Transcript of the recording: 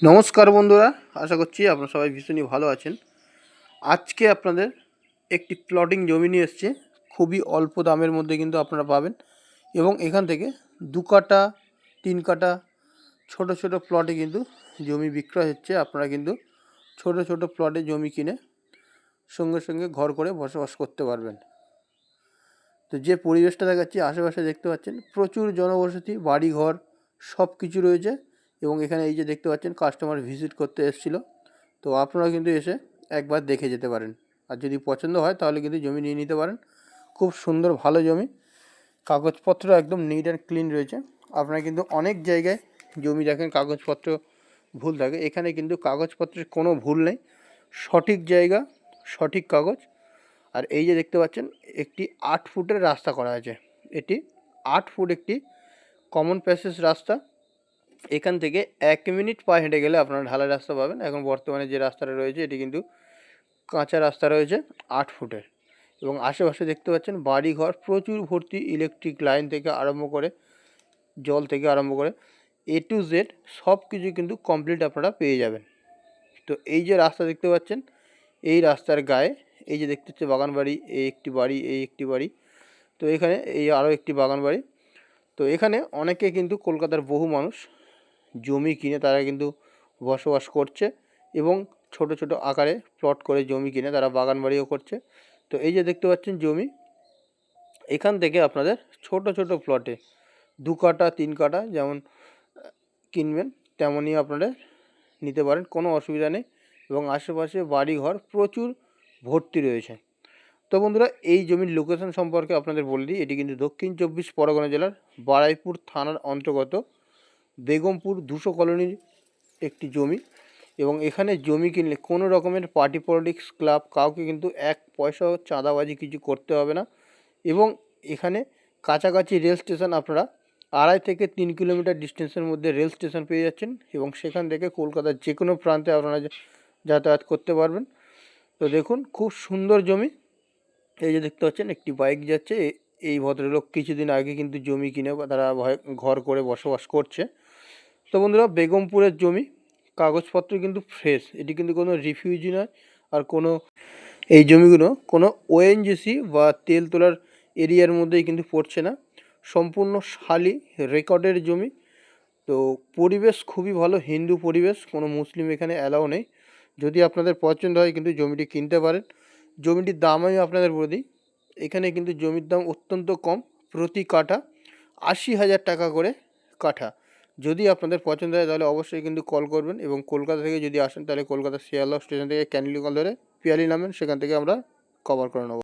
নমস্কার বন্ধুরা, আশা করছি আপনারা সবাই ভীষণই ভালো আছেন। আজকে আপনাদের একটি প্লটিং জমি নিয়ে এসেছি। খুবই অল্প দামের মধ্যে কিন্তু আপনারা পাবেন এবং এখান থেকে 2 কাঠা 3 কাঠা ছোট ছোট প্লটে কিন্তু জমি বিক্রয় হচ্ছে। আপনারা কিন্তু ছোট ছোট প্লটে জমি কিনে সঙ্গে সঙ্গে ঘর করে বসবাস করতে পারবেন। তো যে পরিবেশটা দেখাচ্ছি আশেপাশে দেখতে পাচ্ছেন প্রচুর জনবসতি, বাড়িঘর সব কিছু রয়েছে এবং এখানে এই যে দেখতে পাচ্ছেন কাস্টমার ভিজিট করতে এসেছিল। তো আপনারা কিন্তু এসে একবার দেখে যেতে পারেন, আর যদি পছন্দ হয় তাহলে কিন্তু জমি নিয়ে নিতে পারেন। খুব সুন্দর ভালো জমি, কাগজপত্র একদম নিট অ্যান্ড ক্লিন রয়েছে। আপনারা কিন্তু অনেক জায়গায় জমি দেখেন কাগজপত্র ভুল থাকে, এখানে কিন্তু কাগজপত্রের কোনো ভুল নেই, সঠিক জায়গা সঠিক কাগজ। আর এই যে দেখতে পাচ্ছেন একটি 8 ফুটের রাস্তা করা আছে, এটি 8 ফুট একটি কমন প্যাসেজ রাস্তা। এখান থেকে 1 মিনিট পায়ে হেঁটে গেলে আপনারা ঢালাই রাস্তা পাবেন। এখন বর্তমানে যে রাস্তাটা রয়েছে এটি কিন্তু কাঁচা রাস্তা রয়েছে 8 ফুটের, এবং আশেপাশে দেখতে পাচ্ছেন বাড়িঘর প্রচুর ভর্তি, ইলেকট্রিক লাইন থেকে আরম্ভ করে জল থেকে আরম্ভ করে A to Z সব কিছু কিন্তু কমপ্লিট আপনারা পেয়ে যাবেন। তো এই যে রাস্তা দেখতে পাচ্ছেন, এই রাস্তার গায়ে এই যে দেখতে হচ্ছে বাগান বাড়ি, এই একটি বাড়ি, এই একটি বাড়ি, তো এখানে এই আরও একটি বাগান বাড়ি। তো এখানে অনেকে কিন্তু কলকাতার বহু মানুষ জমি কিনে তারা কিন্তু বসবাস করছে এবং ছোট ছোট আকারে প্লট করে জমি কিনে তারা বাগান বাড়িও করছে। তো এই যে দেখতে পাচ্ছেন জমি, এখান থেকে আপনাদের ছোট ছোট প্লটে 2 কাঠা 3 কাঠা যেমন কিনবেন তেমনই আপনারা নিতে পারেন, কোনো অসুবিধা নেই। এবং আশেপাশে বাড়িঘর প্রচুর ভর্তি রয়েছে। তো বন্ধুরা, এই জমির লোকেশন সম্পর্কে আপনাদের বলে দিই, এটি কিন্তু দক্ষিণ 24 পরগনা জেলার বারুইপুর থানার অন্তর্গত বেগমপুর 200 কলোনির একটি জমি। এবং এখানে জমি কিনলে কোনো রকমের পার্টি পলিটিক্স ক্লাব কাউকে কিন্তু 1 পয়সাও চাঁদাবাজি কিছু করতে হবে না। এবং এখানে কাছাকাছি রেল স্টেশন, আপনারা 2.5 থেকে 3 কিলোমিটার ডিস্টেন্সের মধ্যে রেল স্টেশন পেয়ে যাচ্ছেন এবং সেখান থেকে কলকাতার যে কোনো প্রান্তে আপনারা যাতায়াত করতে পারবেন। তো দেখুন খুব সুন্দর জমি। এই যে দেখতে পাচ্ছেন একটি বাইক যাচ্ছে, এই ভদ্রলোক কিছুদিন আগে কিন্তু জমি কিনে তারা ঘর করে বসবাস করছে। তো বন্ধুরা, বেগমপুরের জমি, কাগজপত্র কিন্তু ফ্রেশ, এটি কিন্তু কোনো রিফিউজি নয়, আর কোনো এই জমিগুলো কোনো ওএনজিসি বা তেল তোলার এরিয়ার মধ্যেই কিন্তু পড়ছে না, সম্পূর্ণ শালি রেকর্ডের জমি। তো পরিবেশ খুবই ভালো, হিন্দু পরিবেশ, কোনো মুসলিম এখানে অ্যালাও নেই। যদি আপনাদের পছন্দ হয় কিন্তু জমিটি কিনতে পারেন। জমিটির দাম আমি আপনাদের বলে দিই, এখানে কিন্তু জমির দাম অত্যন্ত কম, প্রতি কাঠা 80,000 টাকা করে কাঠা। যদি আপনাদের পছন্দ হয় তাহলে অবশ্যই কিন্তু কল করবেন, এবং কলকাতা থেকে যদি আসেন তাহলে কলকাতা শিয়ালদহ স্টেশন থেকে ক্যানিলি কল ধরে পিয়ালি নামেন, সেখান থেকে আমরা কভার করে নেব।